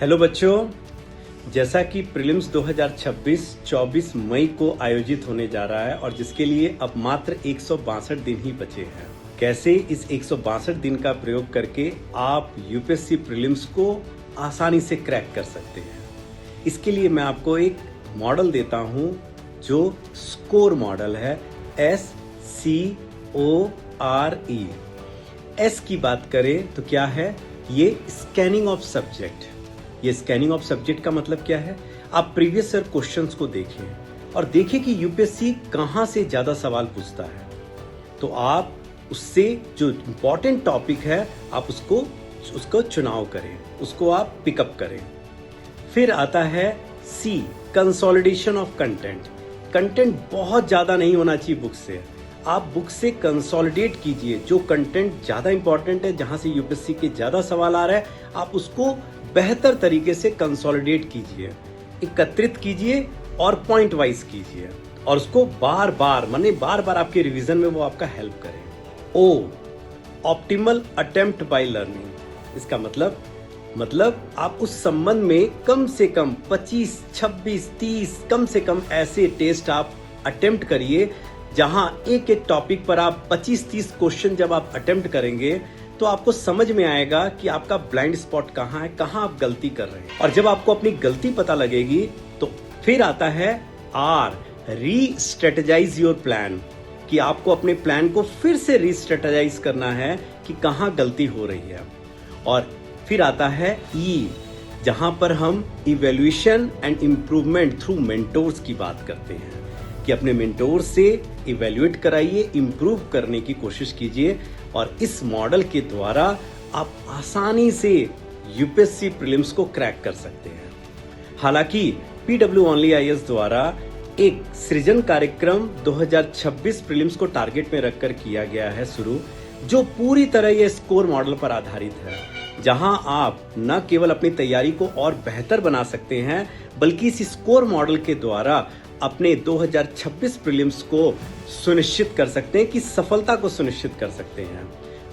Hello बच्चों, जैसा कि प्रीलिम्स 2026 24 मई को आयोजित होने जा रहा है और जिसके लिए अब मात्र 162 दिन ही बचे हैं। कैसे इस 162 दिन का प्रयोग करके आप यूपीएससी प्रीलिम्स को आसानी से क्रैक कर सकते हैं। इसके लिए मैं आपको एक मॉडल देता हूं जो स्कोर मॉडल है। SCORE। एस की बात करें तो क्या है? ये स्कैनिंग ऑफ सब्जेक्ट। ये स्कैनिंग ऑफ सब्जेक्ट का मतलब क्या है? आप प्रीवियस ईयर क्वेश्चंस को देखें और देखें कि यूपीएससी कहां से ज्यादा सवाल पूछता है, तो आप उससे जो इंपॉर्टेंट टॉपिक है आप उसको चुनाव करें, उसको आप पिकअप करें। फिर आता है सी, कंसोलिडेशन ऑफ कंटेंट। कंटेंट बहुत ज्यादा नहीं होना चाहिए बुक से, आप बुक से कंसोलिडेट कीजिए। जो कंटेंट ज्यादा इंपॉर्टेंट है, जहां से यूपीएससी के ज्यादा सवाल आ रहा है, आप उसको बेहतर तरीके से कंसोलिडेट कीजिए, एकत्रित कीजिए और पॉइंट वाइज कीजिए और उसको बार बार आपके रिवीजन में वो आपका हेल्प करे। ओ, ऑप्टिमल अटेम्प्ट बाय लर्निंग। इसका मतलब आप उस संबंध में कम से कम 25, 26, 30 कम से कम ऐसे टेस्ट आप अटेम्प्ट करिए जहां एक एक टॉपिक पर आप 25-30 क्वेश्चन जब आप अटेम्प्ट करेंगे तो आपको समझ में आएगा कि आपका ब्लाइंड स्पॉट कहां है, कहां आप गलती कर रहे हैं। और जब आपको अपनी गलती पता लगेगी तो फिर आता है R, री स्ट्रेटेजाइज योर प्लान, कि आपको अपने प्लान को फिर से री स्ट्रेटेजाइज करना है कि कहां गलती हो रही है। और फिर आता है E, जहां पर हम evaluation and improvement through mentors की बात करते हैं कि अपने मेंटोर से इवेल्युएट कराइए, इम्प्रूव करने की कोशिश कीजिए और इस मॉडल के द्वारा आप आसानी से यूपीएससी प्रीलिम्स को क्रैक कर सकते हैं। हालांकि PW ओनली IAS द्वारा एक सृजन कार्यक्रम 2026 प्रीलिम्स को टारगेट में रखकर किया गया है शुरू, जो पूरी तरह ये स्कोर मॉडल पर आधारित है, जहां आप न केवल अपनी तैयारी को और बेहतर बना सकते हैं बल्कि इस स्कोर मॉडल के द्वारा अपने 2026 प्रीलिम्स को सुनिश्चित कर सकते हैं, कि सफलता को सुनिश्चित कर सकते हैं।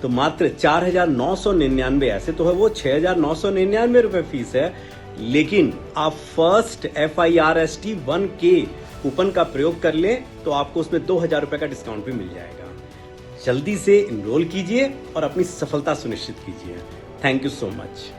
तो मात्र 4,999, ऐसे तो है वो 6,999 रुपए फीस है, लेकिन आप फर्स्ट FIRST 1K कूपन का प्रयोग कर लें तो आपको उसमें 2,000 रुपए का डिस्काउंट भी मिल जाएगा। जल्दी से इनरोल कीजिए और अपनी सफलता सुनिश्चित कीजिए। Thank you so much.